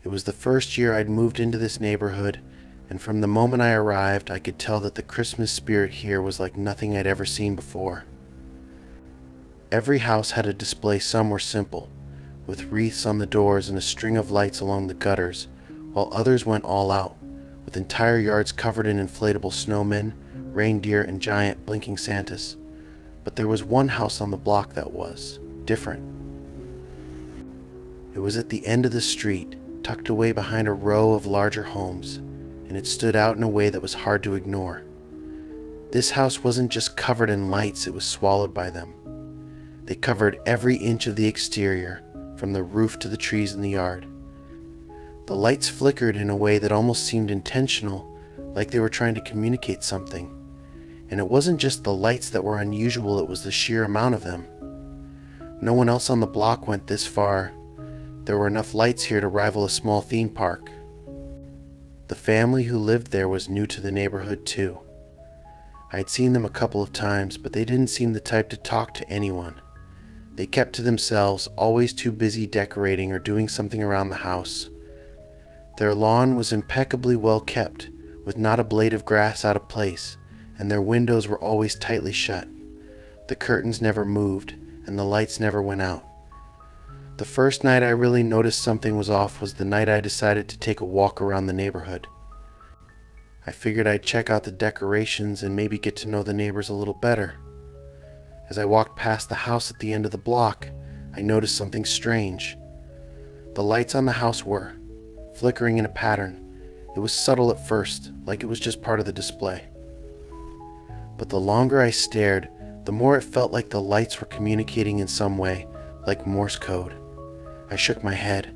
It was the first year I'd moved into this neighborhood, and from the moment I arrived, I could tell that the Christmas spirit here was like nothing I'd ever seen before. Every house had a display somewhere simple, with wreaths on the doors and a string of lights along the gutters, while others went all out, with entire yards covered in inflatable snowmen, reindeer, and giant blinking Santas. But there was one house on the block that was different. It was at the end of the street, tucked away behind a row of larger homes, and it stood out in a way that was hard to ignore. This house wasn't just covered in lights, it was swallowed by them. They covered every inch of the exterior, from the roof to the trees in the yard. The lights flickered in a way that almost seemed intentional, like they were trying to communicate something. And it wasn't just the lights that were unusual, it was the sheer amount of them. No one else on the block went this far. There were enough lights here to rival a small theme park. The family who lived there was new to the neighborhood too. I had seen them a couple of times, but they didn't seem the type to talk to anyone. They kept to themselves, always too busy decorating or doing something around the house. Their lawn was impeccably well kept, with not a blade of grass out of place, and their windows were always tightly shut. The curtains never moved, and the lights never went out. The first night I really noticed something was off was the night I decided to take a walk around the neighborhood. I figured I'd check out the decorations and maybe get to know the neighbors a little better. As I walked past the house at the end of the block, I noticed something strange. The lights on the house were flickering in a pattern. It was subtle at first, like it was just part of the display. But the longer I stared, the more it felt like the lights were communicating in some way, like Morse code. I shook my head.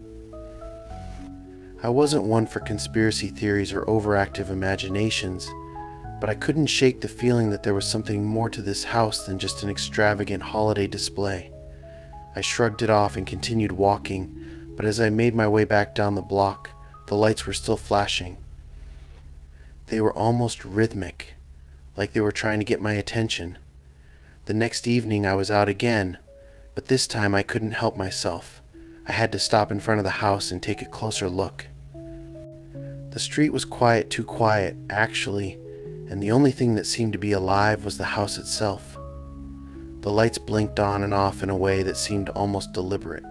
I wasn't one for conspiracy theories or overactive imaginations, but I couldn't shake the feeling that there was something more to this house than just an extravagant holiday display. I shrugged it off and continued walking, but as I made my way back down the block, the lights were still flashing. They were almost rhythmic, like they were trying to get my attention. The next evening I was out again, but this time I couldn't help myself. I had to stop in front of the house and take a closer look. The street was quiet, too quiet, actually, and the only thing that seemed to be alive was the house itself. The lights blinked on and off in a way that seemed almost deliberate.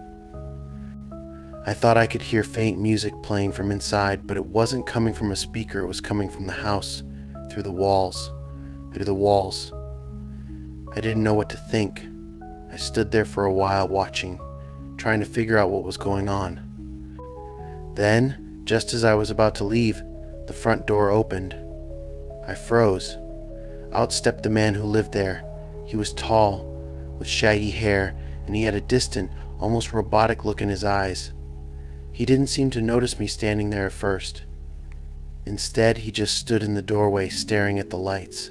I thought I could hear faint music playing from inside, but it wasn't coming from a speaker, it was coming from the house, through the walls. I didn't know what to think. I stood there for a while watching, trying to figure out what was going on. Then, just as I was about to leave, the front door opened. I froze. Out stepped the man who lived there. He was tall, with shaggy hair, and he had a distant, almost robotic look in his eyes. He didn't seem to notice me standing there at first. Instead, he just stood in the doorway staring at the lights.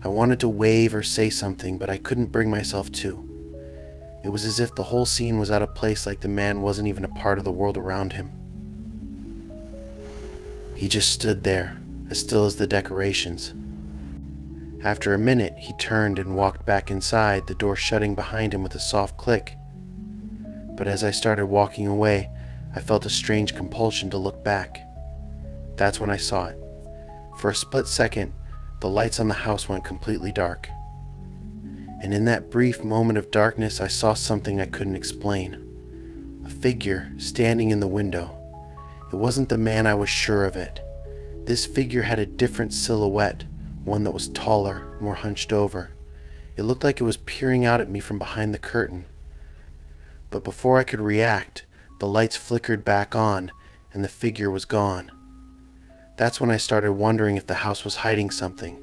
I wanted to wave or say something, but I couldn't bring myself to. It was as if the whole scene was out of place, like the man wasn't even a part of the world around him. He just stood there, as still as the decorations. After a minute, he turned and walked back inside, the door shutting behind him with a soft click. But as I started walking away, I felt a strange compulsion to look back. That's when I saw it. For a split second, the lights on the house went completely dark. And in that brief moment of darkness, I saw something I couldn't explain. A figure standing in the window. It wasn't the man, I was sure of it. This figure had a different silhouette, one that was taller, more hunched over. It looked like it was peering out at me from behind the curtain. But before I could react, the lights flickered back on, and the figure was gone. That's when I started wondering if the house was hiding something.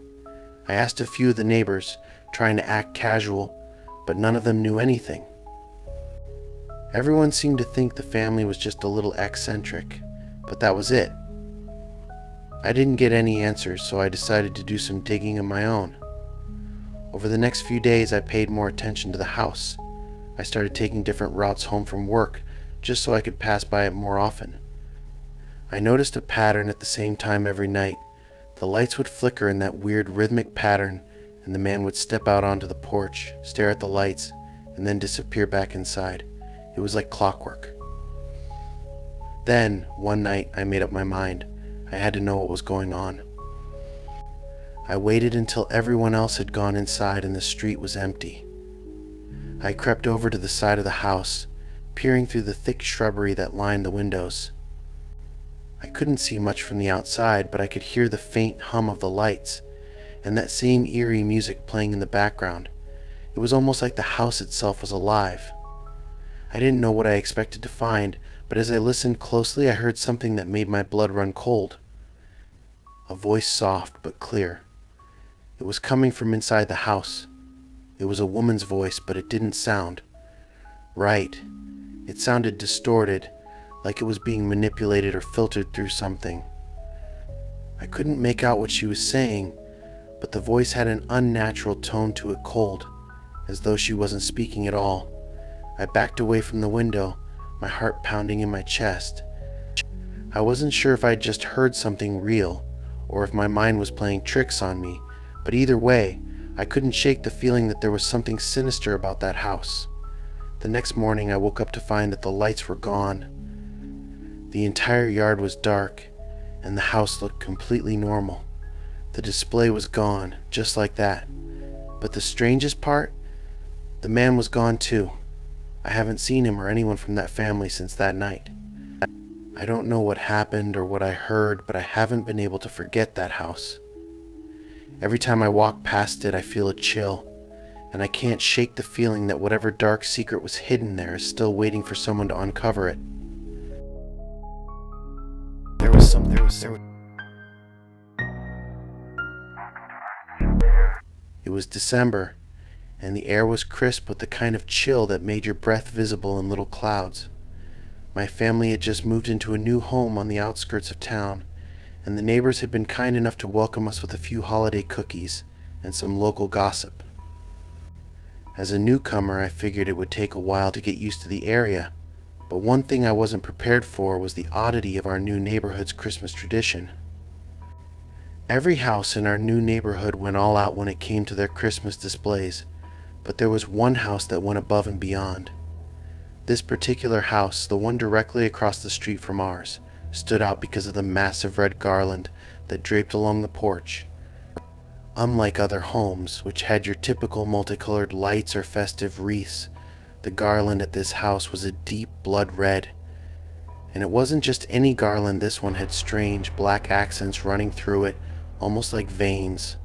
I asked a few of the neighbors, trying to act casual, but none of them knew anything. Everyone seemed to think the family was just a little eccentric, but that was it. I didn't get any answers, so I decided to do some digging of my own. Over the next few days, I paid more attention to the house. I started taking different routes home from work, just so I could pass by it more often. I noticed a pattern at the same time every night. The lights would flicker in that weird rhythmic pattern, and the man would step out onto the porch, stare at the lights, and then disappear back inside. It was like clockwork. Then, one night, I made up my mind. I had to know what was going on. I waited until everyone else had gone inside and the street was empty. I crept over to the side of the house, peering through the thick shrubbery that lined the windows. I couldn't see much from the outside, but I could hear the faint hum of the lights and that same eerie music playing in the background. It was almost like the house itself was alive. I didn't know what I expected to find, but as I listened closely, I heard something that made my blood run cold. A voice, soft but clear. It was coming from inside the house. It was a woman's voice, but it didn't sound right. It sounded distorted, like it was being manipulated or filtered through something. I couldn't make out what she was saying, but the voice had an unnatural tone to it, cold, as though she wasn't speaking at all. I backed away from the window, my heart pounding in my chest. I wasn't sure if I'd just heard something real, or if my mind was playing tricks on me, but either way, I couldn't shake the feeling that there was something sinister about that house. The next morning I woke up to find that the lights were gone. The entire yard was dark, and the house looked completely normal. The display was gone, just like that. But the strangest part? The man was gone too. I haven't seen him or anyone from that family since that night. I don't know what happened or what I heard, but I haven't been able to forget that house. Every time I walk past it, I feel a chill, and I can't shake the feeling that whatever dark secret was hidden there is still waiting for someone to uncover it. It was December, and the air was crisp with the kind of chill that made your breath visible in little clouds. My family had just moved into a new home on the outskirts of town, and the neighbors had been kind enough to welcome us with a few holiday cookies and some local gossip. As a newcomer, I figured it would take a while to get used to the area, but one thing I wasn't prepared for was the oddity of our new neighborhood's Christmas tradition. Every house in our new neighborhood went all out when it came to their Christmas displays, but there was one house that went above and beyond. This particular house, the one directly across the street from ours, stood out because of the massive red garland that draped along the porch. Unlike other homes, which had your typical multicolored lights or festive wreaths, the garland at this house was a deep blood red. And it wasn't just any garland, this one had strange black accents running through it, almost like veins.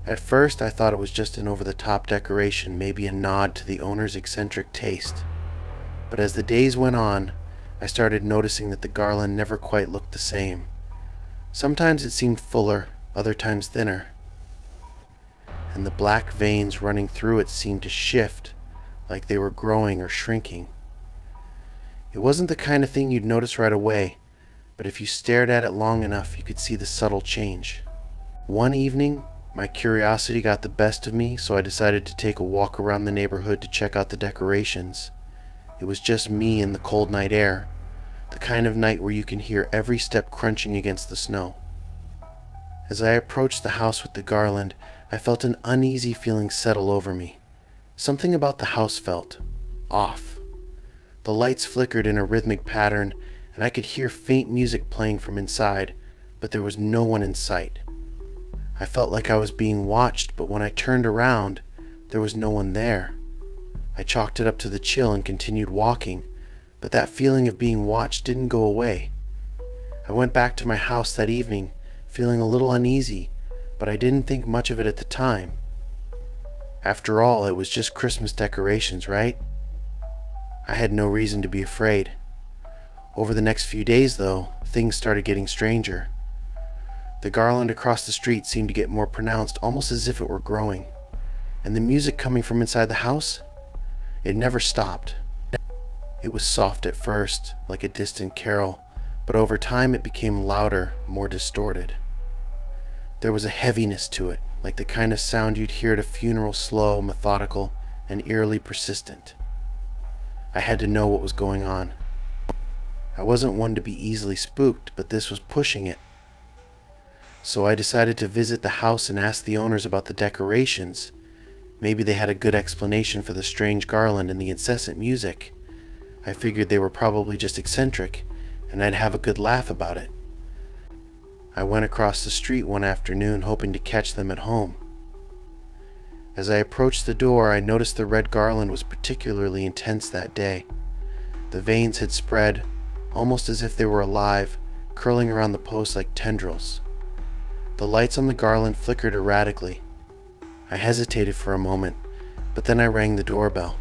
At first, I thought it was just an over-the-top decoration, maybe a nod to the owner's eccentric taste. But as the days went on, I started noticing that the garland never quite looked the same. Sometimes it seemed fuller, other times thinner. And the black veins running through it seemed to shift, like they were growing or shrinking. It wasn't the kind of thing you'd notice right away, but if you stared at it long enough, you could see the subtle change. One evening, my curiosity got the best of me, so I decided to take a walk around the neighborhood to check out the decorations. It was just me in the cold night air, the kind of night where you can hear every step crunching against the snow. As I approached the house with the garland, I felt an uneasy feeling settle over me. Something about the house felt off. The lights flickered in a rhythmic pattern, and I could hear faint music playing from inside, but there was no one in sight. I felt like I was being watched, but when I turned around, there was no one there. I chalked it up to the chill and continued walking, but that feeling of being watched didn't go away. I went back to my house that evening, feeling a little uneasy, but I didn't think much of it at the time. After all, it was just Christmas decorations, right? I had no reason to be afraid. Over the next few days, though, things started getting stranger. The garland across the street seemed to get more pronounced, almost as if it were growing. And the music coming from inside the house? It never stopped. It was soft at first, like a distant carol, but over time it became louder, more distorted. There was a heaviness to it, like the kind of sound you'd hear at a funeral, slow, methodical, and eerily persistent. I had to know what was going on. I wasn't one to be easily spooked, but this was pushing it. So I decided to visit the house and ask the owners about the decorations. Maybe they had a good explanation for the strange garland and the incessant music. I figured they were probably just eccentric, and I'd have a good laugh about it. I went across the street one afternoon hoping to catch them at home. As I approached the door, I noticed the red garland was particularly intense that day. The veins had spread, almost as if they were alive, curling around the post like tendrils. The lights on the garland flickered erratically. I hesitated for a moment, but then I rang the doorbell.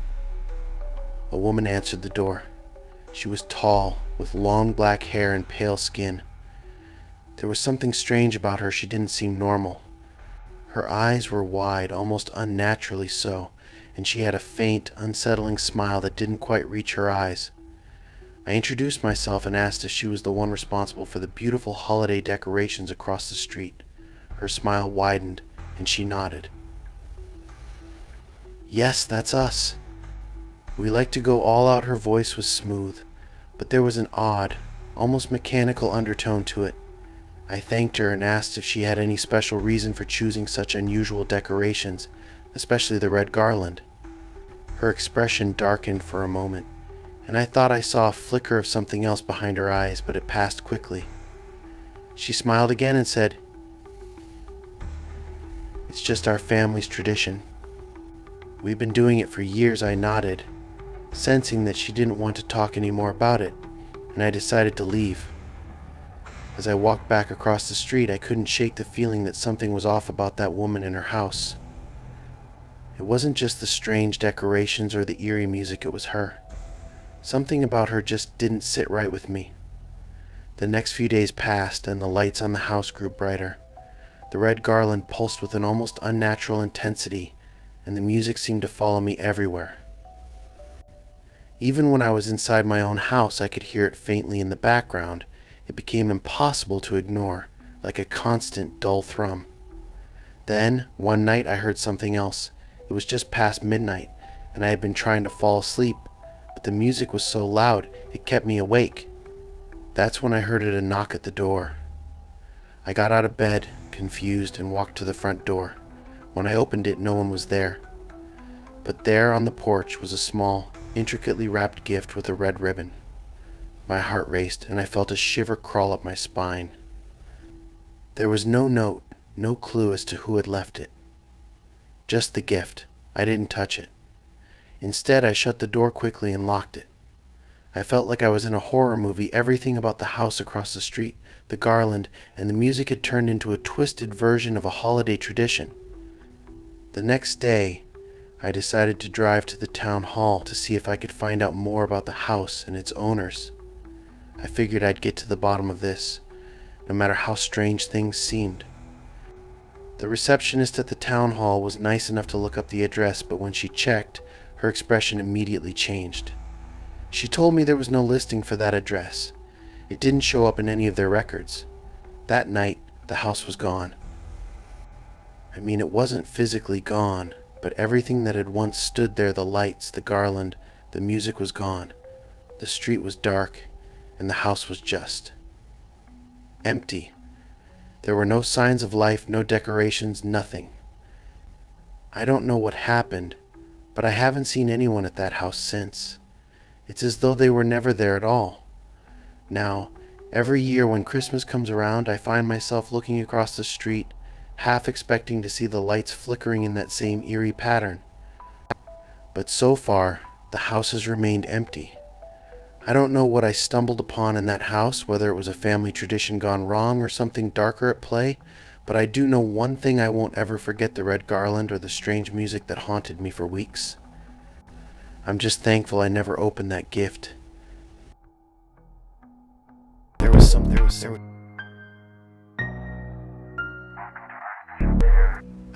A woman answered the door. She was tall, with long black hair and pale skin. There was something strange about her. She didn't seem normal. Her eyes were wide, almost unnaturally so, and she had a faint, unsettling smile that didn't quite reach her eyes. I introduced myself and asked if she was the one responsible for the beautiful holiday decorations across the street. Her smile widened, and she nodded. "Yes, that's us. We like to go all out." Her voice was smooth, but there was an odd, almost mechanical undertone to it. I thanked her and asked if she had any special reason for choosing such unusual decorations, especially the red garland. Her expression darkened for a moment, and I thought I saw a flicker of something else behind her eyes, but it passed quickly. She smiled again and said, "It's just our family's tradition. We've been doing it for years." I nodded, sensing that she didn't want to talk any more about it, and I decided to leave. As I walked back across the street, I couldn't shake the feeling that something was off about that woman in her house. It wasn't just the strange decorations or the eerie music, it was her. Something about her just didn't sit right with me. The next few days passed, and the lights on the house grew brighter. The red garland pulsed with an almost unnatural intensity, and the music seemed to follow me everywhere. Even when I was inside my own house, I could hear it faintly in the background. It became impossible to ignore, like a constant dull thrum. Then, one night, I heard something else. It was just past midnight, and I had been trying to fall asleep, but the music was so loud it kept me awake. That's when I heard a knock at the door. I got out of bed, confused, and walked to the front door. When I opened it, no one was there. But there on the porch was a small, intricately wrapped gift with a red ribbon. My heart raced, and I felt a shiver crawl up my spine. There was no note, no clue as to who had left it. Just the gift. I didn't touch it. Instead, I shut the door quickly and locked it. I felt like I was in a horror movie. Everything about the house across the street, the garland, and the music had turned into a twisted version of a holiday tradition. The next day, I decided to drive to the town hall to see if I could find out more about the house and its owners. I figured I'd get to the bottom of this, no matter how strange things seemed. The receptionist at the town hall was nice enough to look up the address, but when she checked, her expression immediately changed. She told me there was no listing for that address. It didn't show up in any of their records. That night, the house was gone. I mean, it wasn't physically gone, but everything that had once stood there, the lights, the garland, the music was gone. The street was dark, and the house was just empty. There were no signs of life, no decorations, nothing. I don't know what happened, but I haven't seen anyone at that house since. It's as though they were never there at all. Now, every year when Christmas comes around, I find myself looking across the street, half expecting to see the lights flickering in that same eerie pattern. But so far, the house has remained empty. I don't know what I stumbled upon in that house, whether it was a family tradition gone wrong or something darker at play, but I do know one thing: I won't ever forget the red garland or the strange music that haunted me for weeks. I'm just thankful I never opened that gift.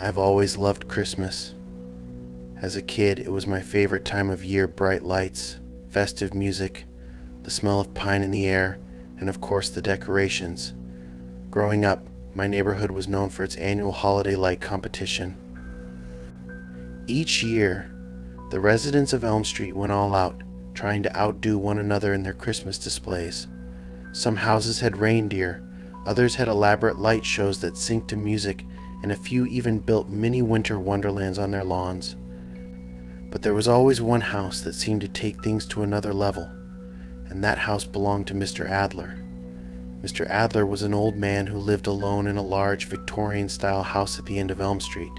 I've always loved Christmas. As a kid, it was my favorite time of year: bright lights, festive music, the smell of pine in the air, and of course the decorations. Growing up, my neighborhood was known for its annual holiday light competition. Each year, the residents of Elm Street went all out, trying to outdo one another in their Christmas displays. Some houses had reindeer, Others had elaborate light shows that synced to music, and a few even built mini winter wonderlands on their lawns. But there was always one house that seemed to take things to another level, and that house belonged to Mr. Adler. Mr. Adler was an old man who lived alone in a large Victorian-style house at the end of Elm Street.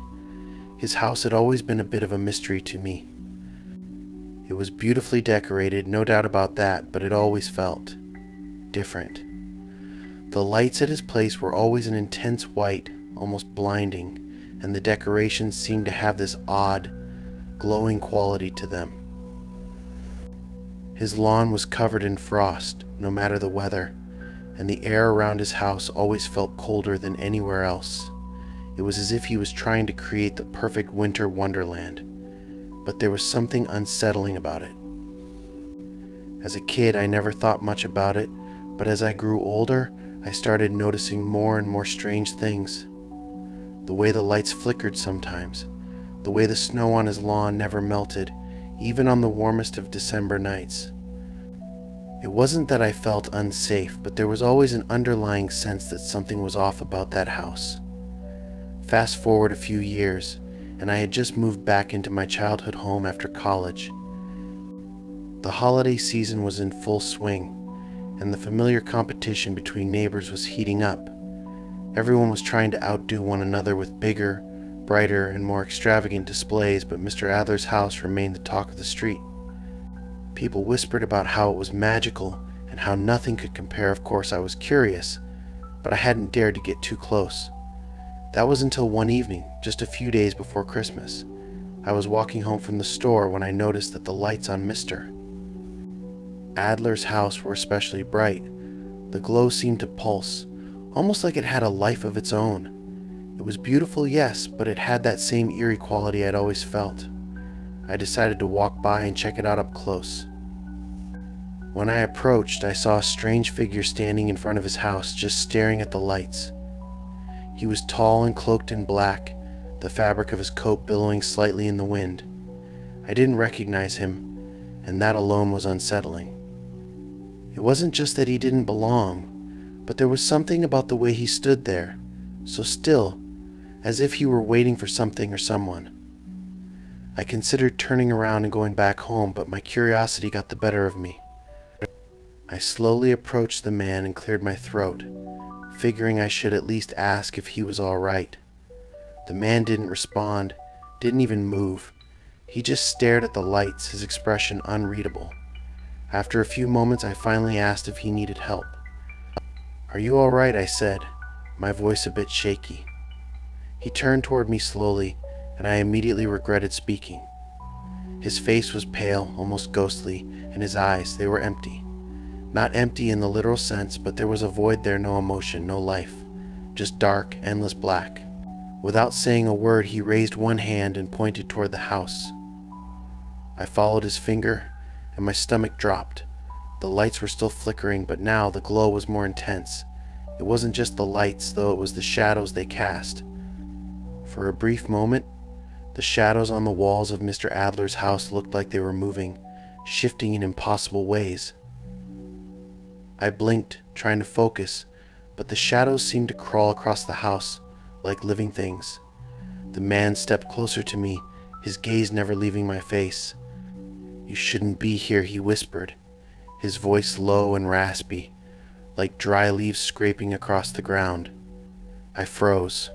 His house had always been a bit of a mystery to me. It was beautifully decorated, no doubt about that, but it always felt different. The lights at his place were always an intense white, almost blinding, and the decorations seemed to have this odd, glowing quality to them. His lawn was covered in frost, no matter the weather, and the air around his house always felt colder than anywhere else. It was as if he was trying to create the perfect winter wonderland, but there was something unsettling about it. As a kid, I never thought much about it, but as I grew older, I started noticing more and more strange things. The way the lights flickered sometimes, the way the snow on his lawn never melted, even on the warmest of December nights. It wasn't that I felt unsafe, but there was always an underlying sense that something was off about that house. Fast forward a few years, and I had just moved back into my childhood home after college. The holiday season was in full swing, and the familiar competition between neighbors was heating up. Everyone was trying to outdo one another with bigger, brighter, and more extravagant displays, but Mr. Adler's house remained the talk of the street. People whispered about how it was magical and how nothing could compare. Of course, I was curious, but I hadn't dared to get too close. That was until one evening, just a few days before Christmas. I was walking home from the store when I noticed that the lights on Mr. Adler's house were especially bright. The glow seemed to pulse, almost like it had a life of its own. It was beautiful, yes, but it had that same eerie quality I'd always felt. I decided to walk by and check it out up close. When I approached, I saw a strange figure standing in front of his house, just staring at the lights. He was tall and cloaked in black, the fabric of his coat billowing slightly in the wind. I didn't recognize him, and that alone was unsettling. It wasn't just that he didn't belong, but there was something about the way he stood there, so still, as if he were waiting for something or someone. I considered turning around and going back home, but my curiosity got the better of me. I slowly approached the man and cleared my throat, figuring I should at least ask if he was all right. The man didn't respond, didn't even move. He just stared at the lights, his expression unreadable. After a few moments, I finally asked if he needed help. "Are you all right?" I said, my voice a bit shaky. He turned toward me slowly, and I immediately regretted speaking. His face was pale, almost ghostly, and his eyes, they were empty. Not empty in the literal sense, but there was a void there, no emotion, no life. Just dark, endless black. Without saying a word, he raised one hand and pointed toward the house. I followed his finger, and my stomach dropped. The lights were still flickering, but now the glow was more intense. It wasn't just the lights, though, it was the shadows they cast. For a brief moment, the shadows on the walls of Mr. Adler's house looked like they were moving, shifting in impossible ways. I blinked, trying to focus, but the shadows seemed to crawl across the house, like living things. The man stepped closer to me, his gaze never leaving my face. "You shouldn't be here," he whispered, his voice low and raspy, like dry leaves scraping across the ground. I froze.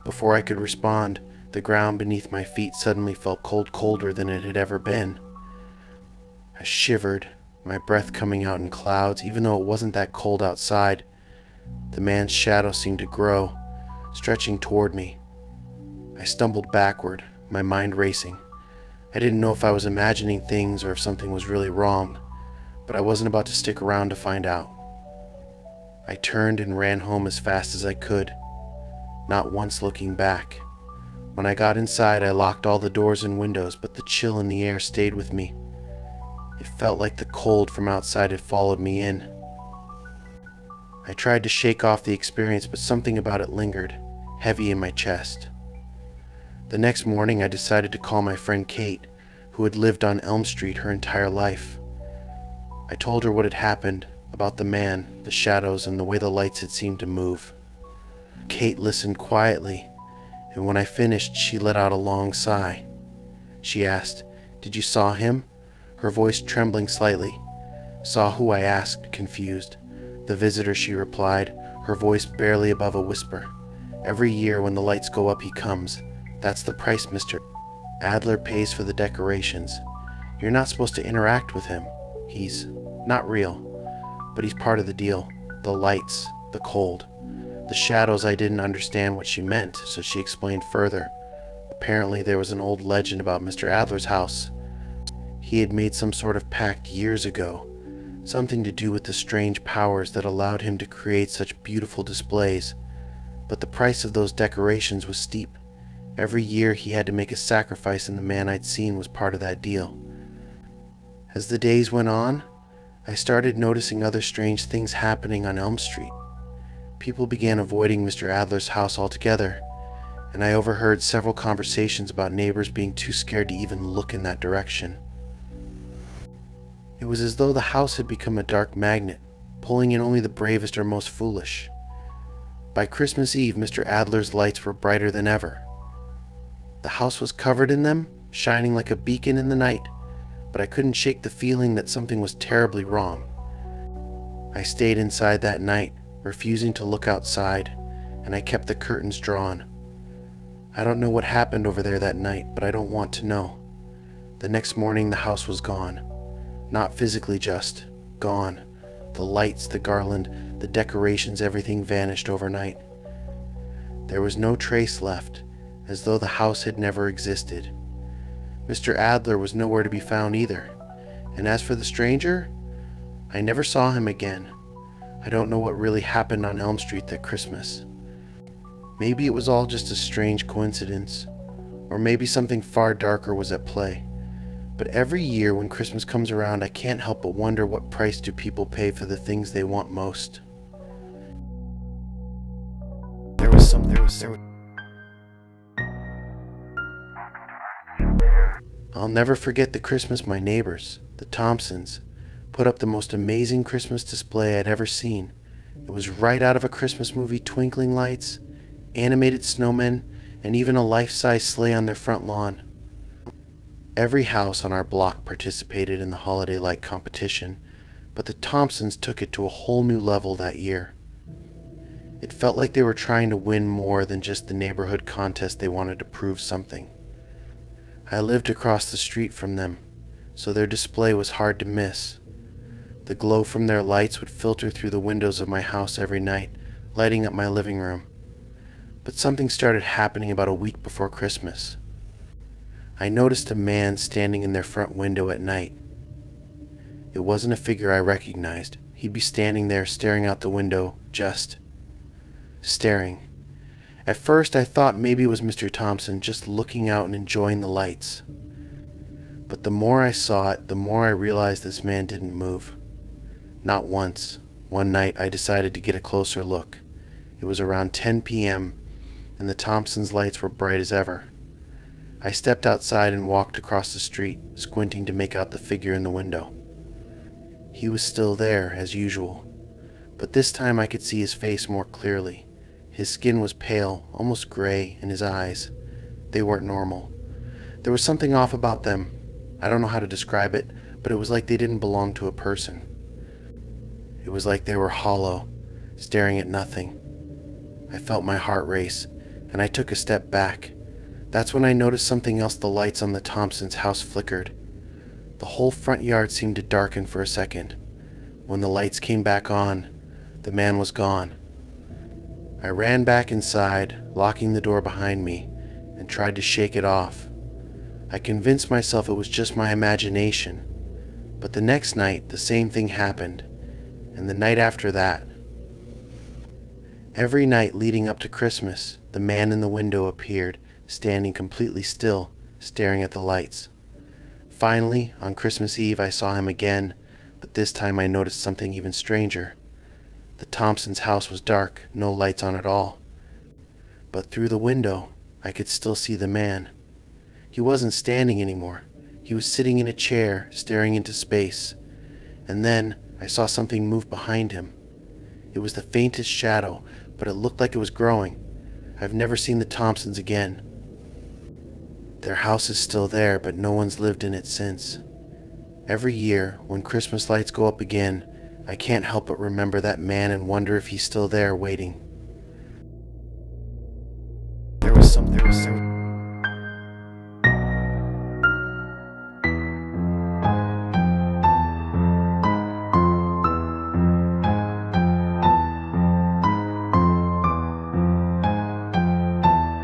Before I could respond, the ground beneath my feet suddenly felt colder than it had ever been. I shivered, my breath coming out in clouds, even though it wasn't that cold outside. The man's shadow seemed to grow, stretching toward me. I stumbled backward, my mind racing. I didn't know if I was imagining things or if something was really wrong, but I wasn't about to stick around to find out. I turned and ran home as fast as I could, not once looking back. When I got inside, I locked all the doors and windows, but the chill in the air stayed with me. It felt like the cold from outside had followed me in. I tried to shake off the experience, but something about it lingered, heavy in my chest. The next morning, I decided to call my friend Kate, who had lived on Elm Street her entire life. I told her what had happened, about the man, the shadows, and the way the lights had seemed to move. Kate listened quietly, and when I finished, she let out a long sigh. She asked, "Did you saw him?" Her voice trembling slightly. "Saw who?" I asked, confused. "The visitor," she replied, her voice barely above a whisper. "Every year when the lights go up, he comes. That's the price Mr. Adler pays for the decorations. You're not supposed to interact with him. He's not real, but he's part of the deal. The lights, the cold, the shadows." I didn't understand what she meant, so she explained further. Apparently there was an old legend about Mr. Adler's house. He had made some sort of pact years ago, something to do with the strange powers that allowed him to create such beautiful displays. But the price of those decorations was steep. Every year he had to make a sacrifice, and the man I'd seen was part of that deal. As the days went on, I started noticing other strange things happening on Elm Street. People began avoiding Mr. Adler's house altogether, and I overheard several conversations about neighbors being too scared to even look in that direction. It was as though the house had become a dark magnet, pulling in only the bravest or most foolish. By Christmas Eve, Mr. Adler's lights were brighter than ever. The house was covered in them, shining like a beacon in the night, but I couldn't shake the feeling that something was terribly wrong. I stayed inside that night, refusing to look outside, and I kept the curtains drawn. I don't know what happened over there that night, but I don't want to know. The next morning, the house was gone. Not physically, just gone. The lights, the garland, the decorations, everything vanished overnight. There was no trace left, as though the house had never existed. Mr. Adler was nowhere to be found either, and as for the stranger, I never saw him again. I don't know what really happened on Elm Street that Christmas. Maybe it was all just a strange coincidence, or maybe something far darker was at play. But every year when Christmas comes around, I can't help but wonder, what price do people pay for the things they want most? I'll never forget the Christmas my neighbors, the Thompsons, put up the most amazing Christmas display I'd ever seen. It was right out of a Christmas movie: twinkling lights, animated snowmen, and even a life-size sleigh on their front lawn. Every house on our block participated in the holiday light competition, but the Thompsons took it to a whole new level that year. It felt like they were trying to win more than just the neighborhood contest. They wanted to prove something. I lived across the street from them, so their display was hard to miss. The glow from their lights would filter through the windows of my house every night, lighting up my living room. But something started happening about a week before Christmas. I noticed a man standing in their front window at night. It wasn't a figure I recognized. He'd be standing there staring out the window, just staring. At first I thought maybe it was Mr. Thompson just looking out and enjoying the lights. But the more I saw it, the more I realized this man didn't move. Not once. One night I decided to get a closer look. It was around 10 p.m. and the Thompsons' lights were bright as ever. I stepped outside and walked across the street, squinting to make out the figure in the window. He was still there, as usual, but this time I could see his face more clearly. His skin was pale, almost gray, and his eyes, they weren't normal. There was something off about them. I don't know how to describe it, but it was like they didn't belong to a person. It was like they were hollow, staring at nothing. I felt my heart race, and I took a step back. That's when I noticed something else. The lights on the Thompsons' house flickered. The whole front yard seemed to darken for a second. When the lights came back on, the man was gone. I ran back inside, locking the door behind me, and tried to shake it off. I convinced myself it was just my imagination. But the next night, the same thing happened, and the night after that. Every night leading up to Christmas, the man in the window appeared, standing completely still, staring at the lights. Finally, on Christmas Eve, I saw him again, but this time I noticed something even stranger. The Thompsons' house was dark, no lights on at all. But through the window, I could still see the man. He wasn't standing anymore. He was sitting in a chair, staring into space. And then I saw something move behind him. It was the faintest shadow, but it looked like it was growing. I've never seen the Thompsons again. Their house is still there, but no one's lived in it since. Every year, when Christmas lights go up again, I can't help but remember that man and wonder if he's still there waiting. There was some